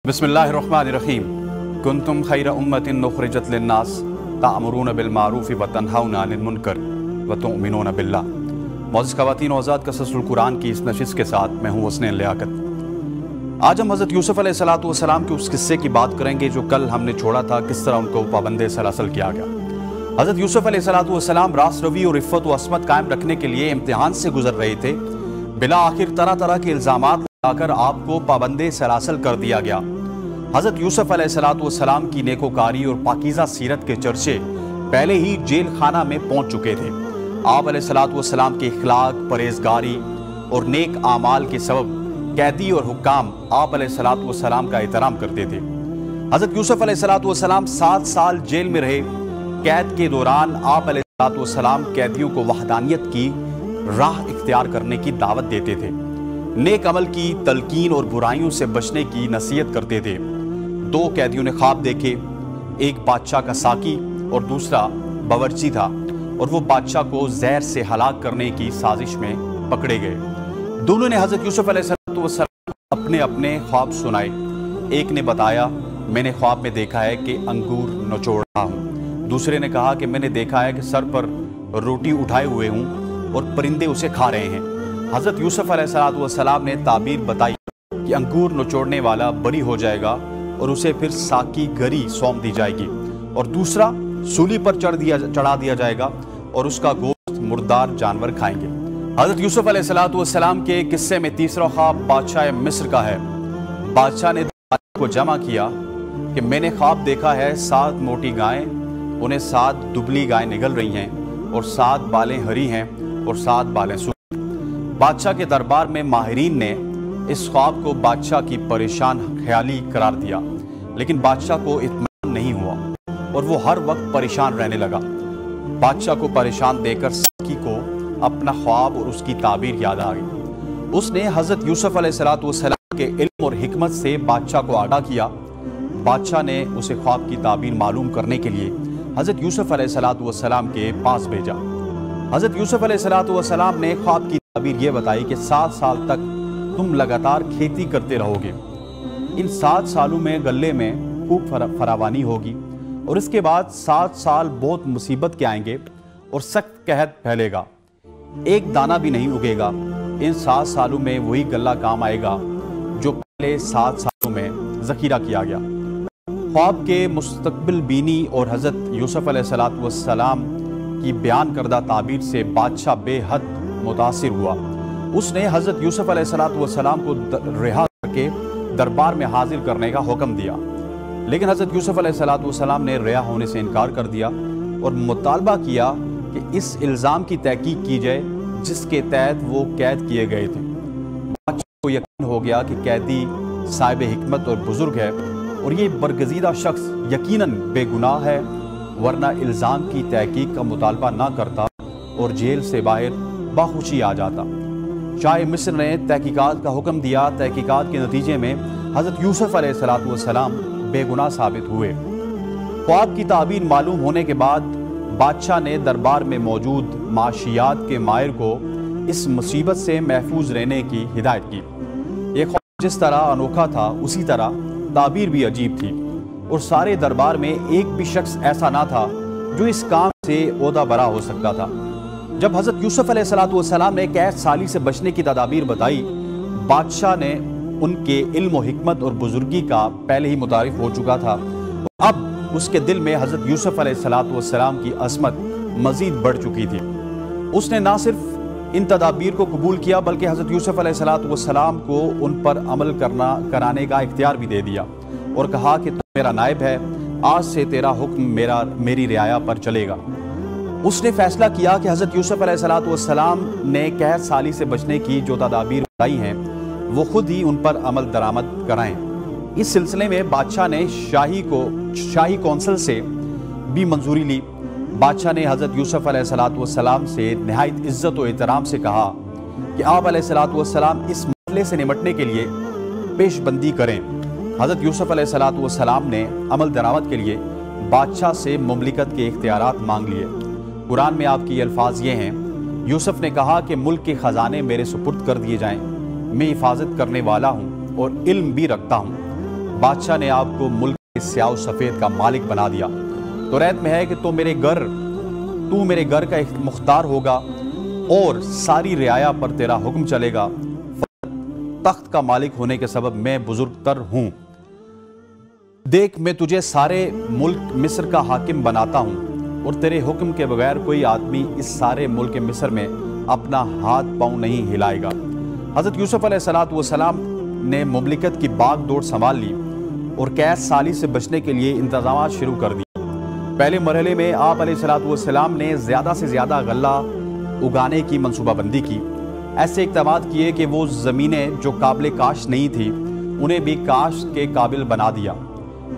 बिस्मिल्लाहिर्रहमानिर्रहीम। कुंतुम खैर उम्मतिन उखरिजत लिन्नास तामुरून बिलमारूफ़ि व तन्हाउना अनिल मुनकर व तुमिनून बिल्लाह। मौजूद ख़वातीन और हज़रात, क़ससुल कुरान की इस नशिस्त के साथ मैं हूँ हसनैन लियाकत। आज हम हज़रत यूसुफ़ अलैहिस्सलाम के उस किस्से की बात करेंगे जो कल हमने छोड़ा था, किस तरह उनको पाबंदे सलासल किया गया। हज़रत यूसुफ़ अलैहिस्सलाम रास रवी और इफ़्फ़त व अस्मत कायम रखने के लिए इम्तिहान से गुजर रहे थे। बिला आखिर तरह तरह के इल्ज़ामात लगाकर आपको पाबंदे सलासल कर दिया गया। हज़रत यूसुफ़ अलैहिस्सलाम की नेकोकारी और पाकीज़ा सीरत के चर्चे पहले ही जेल खाना में पहुंच चुके थे। आप अलैहिस्सलाम के इखलाक, परहेज़गारी और नेक आमाल के सबब कैदी और हुक्काम आप अलैहिस्सलाम का एहतराम करते थे। हज़रत यूसुफ़ अलैहिस्सलाम 7 साल जेल में रहे। कैद के दौरान आप अलैहिस्सलाम कैदियों को वहदानियत की राह इख्तियार करने की दावत देते थे, नेक अमल की तलकीन और बुराइयों से बचने की नसीहत करते थे। 2 कैदियों ने ख्वाब देखे, एक बादशाह का साकी और दूसरा बावर्ची था, और वो बादशाह को जहर से हलाक करने की साजिश में पकड़े गए। दोनों ने हज़रत यूसुफ़ अलैहिस्सलाम अपने अपने ख्वाब सुनाए। एक ने बताया, मैंने ख्वाब में देखा है कि अंगूर नचोड़ रहा हूँ। दूसरे ने कहा कि मैंने देखा है कि सर पर रोटी उठाए हुए हूँ और परिंदे उसे खा रहे हैं। हज़रत यूसुफ़ अलैहिस्सलाम ने ताबीर बताई कि अंगूर नचोड़ने वाला बरी हो जाएगा और उसे फिर साकी गरी सौंप दी जाएगी, और दूसरा सूली पर चढ़ा दिया जाएगा और उसका गोश्त मुर्दार जानवर खाएंगे। हज़रत यूसुफ़ अलैहिस्सलाम के किस्से में तीसरा ख्वाब बादशाह मिस्र का है। बादशाह ने को जमा किया कि मैंने ख्वाब देखा है 7 मोटी गायें, उन्हें 7 दुबली गायें निगल रही हैं और 7 बालें हरी हैं और 7 बालें सूखी। बादशाह के दरबार में माहिरीन ने इस ख्वाब को बादशाह की परेशान ख्याली करार दिया, लेकिन बादशाह को इत्मीनान नहीं हुआ और वो हर वक्त परेशान रहने लगा। बादशाह को परेशान देकर साकी को अपना ख्वाब और उसकी ताबीर याद आ गई। उसने हज़रत यूसुफ़ अलैहिस्सलाम के इल्म और हिकमत से बादशाह को आगाह किया। बादशाह ने उसे ख्वाब की ताबीर मालूम करने के लिए हज़रत यूसुफ़ अलैहिस्सलाम के पास भेजा। हज़रत यूसुफ़ अलैहिस्सलाम ने ख्वाब की ताबीर ये बताई कि 7 साल तक तुम लगातार खेती करते रहोगे। इन 7 सालों में गले में खूब फरावानी होगी और इसके बाद 7 साल बहुत मुसीबत के आएंगे और सख्त कहत फैलेगा, एक दाना भी नहीं उगेगा। इन 7 सालों में वही गल्ला काम आएगा जो पहले 7 सालों में ज़ख़ीरा किया गया। ख्वाब के मुस्तक़बिल बीनी और हज़रत यूसुफ़ अलैहिस्सलाम की बयान करदा ताबीर से बादशाह बेहद मुतासिर हुआ। उसने हज़रत यूसुफ़ अलैहिस्सलाम को रिहा करके दरबार में हाजिर करने का हुक्म दिया, लेकिन हज़रत यूसुफ़ अलैहिस्सलाम ने रिहा होने से इनकार कर दिया और मुतालबा किया कि इस इल्ज़ाम की तहकीक की जाए जिसके तहत वो कैद किए गए थे। बादशाह को यकीन हो गया कि कैदी साहिब हिकमत और बुज़ुर्ग है और ये बरगज़ीदा शख्स यकीनन बेगुनाह है, वरना इल्ज़ाम की तहकीक का मुतालबा ना करता और जेल से बाहर बाखुशी आ जाता। शाह मिस्र ने तहकीकात का हुक्म दिया। तहकीकात के नतीजे में हज़रत यूसुफ़ अलैहिस्सलाम बेगुनाह साबित हुए। ख्वाब की ताबीर मालूम होने के बाद बादशाह ने दरबार में मौजूद माशियात के माहिर को इस मुसीबत से महफूज रहने की हिदायत की। ये ख्वाब जिस तरह अनोखा था उसी तरह ताबीर भी अजीब थी, और सारे दरबार में एक भी शख्स ऐसा ना था जो इस काम से ओहदा बरा हो सकता था। जब हज़रत यूसुफ़ अलैहिस्सलाम ने कैद साली से बचने की तदाबीर बताई, बादशाह ने उनके इल्म और हिकमत और बुजुर्गी का पहले ही मुतारिफ हो चुका था। अब उसके दिल में हज़रत यूसुफ़ अलैहिस्सलाम की असमत मज़ीद बढ़ चुकी थी। उसने ना सिर्फ इन तदाबीर को कबूल किया बल्कि हज़रत यूसुफ़ अलैहिस्सलाम को उन पर अमल कराने का इख्तियार भी दे दिया और कहा कि तू मेरा नायब है, आज से तेरा हुक्म मेरी रियाया पर चलेगा। उसने फैसला किया कि हज़रत यूसुफ़ अलैहिस्सलाम ने कैद साली से बचने की जो तदाबीर बताई हैं वो खुद ही उन पर अमल दरामद कराएं। इस सिलसिले में बादशाह ने शाही कौंसल से भी मंजूरी ली। बादशाह ने हज़रत यूसुफ़ अलैहिस्सलाम से नहायत इज़्ज़त और एहतराम से कहा कि आप अलैहिस्सलाम इस मसले से निपटने के लिए पेशबंदी करें। हज़रत यूसुफ़ अलैहिस्सलाम ने अमल दरामद के लिए बादशाह से मुमलिकत के इख्तियारात मांग लिए। कुरान में आपकी अल्फाज ये हैं, यूसुफ़ ने कहा कि मुल्क के ख़जाने मेरे सुपुर्द कर दिए जाएं, मैं हिफाजत करने वाला हूँ और इल्म भी रखता हूँ। बादशाह ने आपको मुल्क के स्याह सफ़ेद का मालिक बना दिया। तो रैत में है कि तू मेरे घर का एक मुख्तार होगा और सारी रियाया पर तेरा हुक्म चलेगा। तख्त का मालिक होने के सबब मैं बुजुर्ग तर हूँ। देख, मैं तुझे सारे मुल्क मिस्र का हाकिम बनाता हूँ और तेरे हुक्म के बगैर कोई आदमी इस सारे मुल्क मिस्र में अपना हाथ पाँव नहीं हिलाएगा। हज़रत यूसुफ अलैहिस्सलाम ने मुमलिकत की बाग दौड़ संभाल ली और कैद साली से बचने के लिए इंतजामात शुरू कर दिए। पहले मरहले में आप अलैहिस्सलाम ने ज़्यादा से ज़्यादा गल्ला उगाने की मनसूबाबंदी की। ऐसे इक़दामात किए कि वो ज़मीनें जो काबिल काश नहीं थी उन्हें भी काश के काबिल बना दिया।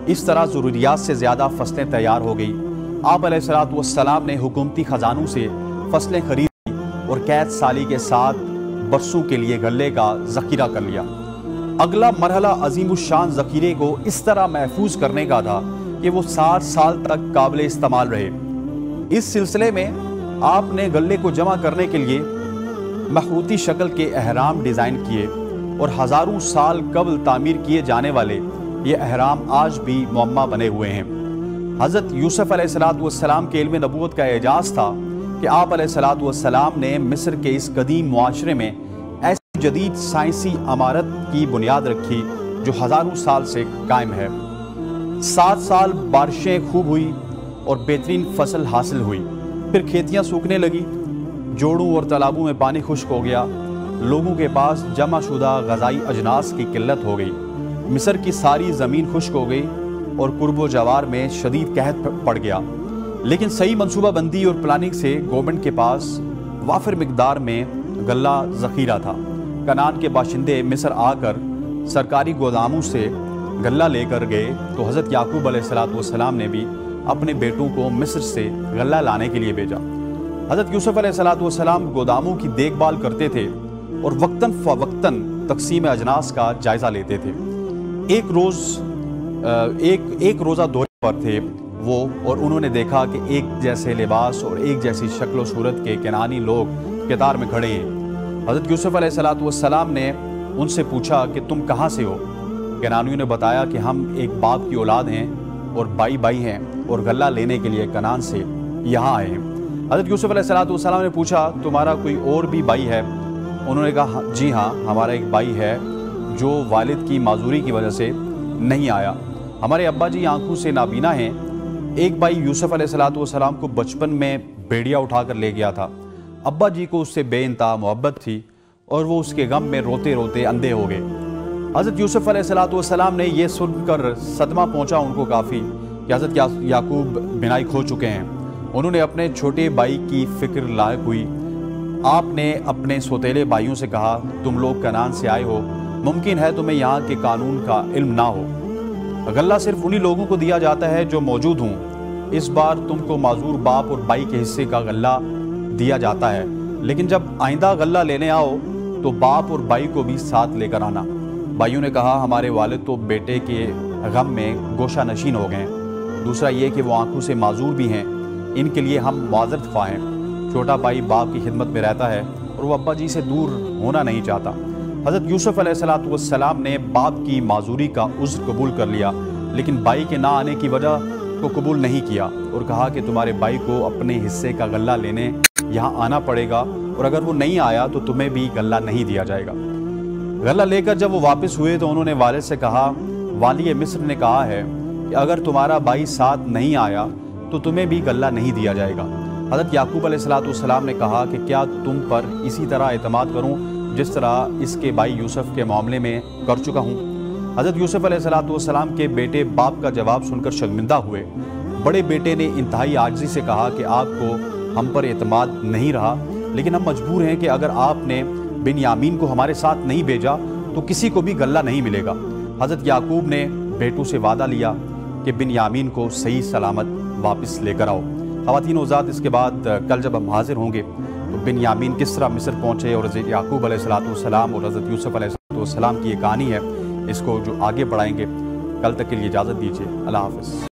इस तरह ज़रूरियात से ज़्यादा फसलें तैयार हो गई। आप अलैहिस्सलाम ने हुकूमती ख़जानों से फसलें खरीदी और कैद साली के साथ बरसों के लिए गल्ले का ज़ख़ीरा कर लिया। अगला मरहला अज़ीमुश्शान ज़ख़ीरे को इस तरह महफूज करने का था कि वो 60 साल तक काबिल इस्तेमाल रहे। इस सिलसिले में आपने गल्ले को जमा करने के लिए मखरूती शक्ल के अहराम डिज़ाइन किए और हज़ारों साल कबल तामीर किए जाने वाले ये अहराम आज भी मुअम्मा बने हुए हैं। हज़रत यूसुफ अलैहिस्सलाम के इल्म नबूवत का एजाज़ था कि आप अलैहिस्सलाम ने मिस्र के इस कदीम मुआशरे में ऐसी जदीद साइंसी इमारत की बुनियाद रखी जो हज़ारों साल से कायम है। 7 साल बारिशें खूब हुई और बेहतरीन फसल हासिल हुई। फिर खेतियाँ सूखने लगी, जोड़ों और तालाबों में पानी खुश्क हो गया। लोगों के पास जमा शुदा ग़ज़ाई अजनास की किल्लत हो गई। मिस्र की सारी ज़मीन खुश्क हो गई और कुर्बो जवार में शदीद कहत पड़ गया। लेकिन सही मनसूबाबंदी और प्लानिंग से गवर्नमेंट के पास वाफिर मिकदार में गल्ला ज़ख़ीरा था। कनान के बाशिंदे मिस्र आकर सरकारी गोदामों से गल्ला लेकर गए तो हज़रत याकूब अलैहिस्सलाम ने भी अपने बेटों को मिस्र से गल्ला लाने के लिए भेजा। हज़रत यूसुफ अलैहिस्सलाम गोदामों की देखभाल करते थे और वक्तन फ़वक्तन तक़सीम अजनास का जायज़ा लेते थे। एक रोज़ा दौरे पर थे वो और उन्होंने देखा कि एक जैसे लिबास और एक जैसी शक्ल व सूरत के कनानी लोग कतार में खड़े हैं। हज़रत यूसुफ अलैहिस्सलाम ने उनसे पूछा कि तुम कहाँ से हो? कनानियों ने बताया कि हम एक बाप की औलाद हैं और बाई हैं और गल्ला लेने के लिए कनान से यहाँ आए हैं। हज़रत यूसुफ अलैहिस्सलाम ने पूछा, तुम्हारा कोई और भी भाई है? उन्होंने कहा, जी हाँ, हमारा एक भाई है जो वालिद की माजूरी की वजह से नहीं आया। हमारे अब्बा जी आंखों से नाबीना हैं। एक भाई यूसुफ अलैहिस्सलाम को बचपन में भेड़िया उठाकर ले गया था। अब्बा जी को उससे बेइंतहा मोहब्बत थी और वो उसके गम में रोते रोते अंधे हो गए। हज़रत यूसुफ अलैहिस्सलाम ने यह सुनकर सदमा पहुंचा उनको काफ़ी कि हज़रत याकूब बिनाई खो चुके हैं। उन्होंने अपने छोटे भाई की फ़िक्र लायक हुई। आपने अपने सौतेले भाइयों से कहा, तुम लोग कनान से आए हो, मुमकिन है तुम्हें यहाँ के कानून का इल्म ना हो। गल्ला सिर्फ उन्हीं लोगों को दिया जाता है जो मौजूद हों। इस बार तुमको माजूर बाप और भाई के हिस्से का गल्ला दिया जाता है, लेकिन जब आइंदा गल्ला लेने आओ तो बाप और भाई को भी साथ लेकर आना। भाइयों ने कहा, हमारे वालिद तो बेटे के गम में गोशा नशीन हो गए हैं। दूसरा ये कि वो आंखों से माजूर भी हैं, इनके लिए हम माजरत ख्वाह हैं। छोटा भाई बाप की खिदमत में रहता है और वो अब्बा जी से दूर होना नहीं चाहता। हज़रत यूसुफ अलैहिस्सलाम ने बाप की माजूरी का उज़्र कबूल कर लिया, लेकिन भाई के ना आने की वजह को कबूल नहीं किया और कहा कि तुम्हारे भाई को अपने हिस्से का गल्ला लेने यहाँ आना पड़ेगा और अगर वो नहीं आया तो तुम्हें भी गल्ला नहीं दिया जाएगा। गल्ला लेकर जब वो वापस हुए तो उन्होंने वालिद से कहा, वाली मिस्र ने कहा है कि अगर तुम्हारा भाई साथ नहीं आया तो तुम्हें भी गल्ला नहीं दिया जाएगा। हज़रत याकूब अलैहिस्सलाम ने कहा कि क्या तुम पर इसी तरह एतमाद करूं जिस तरह इसके भाई यूसुफ के मामले में कर चुका हूं। हज़रत यूसुफ अलैहिस्सलाम के बेटे बाप का जवाब सुनकर शर्मिंदा हुए। बड़े बेटे ने इंतहाई आजिज़ी से कहा कि आपको हम पर एतमाद नहीं रहा, लेकिन हम मजबूर हैं कि अगर आपने बिन्यामीन को हमारे साथ नहीं भेजा तो किसी को भी गल्ला नहीं मिलेगा। हज़रत याकूब ने बेटों से वादा लिया कि बिन्यामीन को सही सलामत वापस लेकर आओ। ख़वातीन औज़ात, इसके बाद कल जब हम हाजिर होंगे तो बिन्यामीन किस तरह मिस्र पहुँचे और हज़रत याकूब अलैहिस्सलाम और हज़रत यूसुफ अलैहिस्सलाम की ये कहानी है, इसको जो आगे बढ़ाएंगे। कल तक के लिए इजाज़त दीजिए। अल्लाह हाफ़िज़।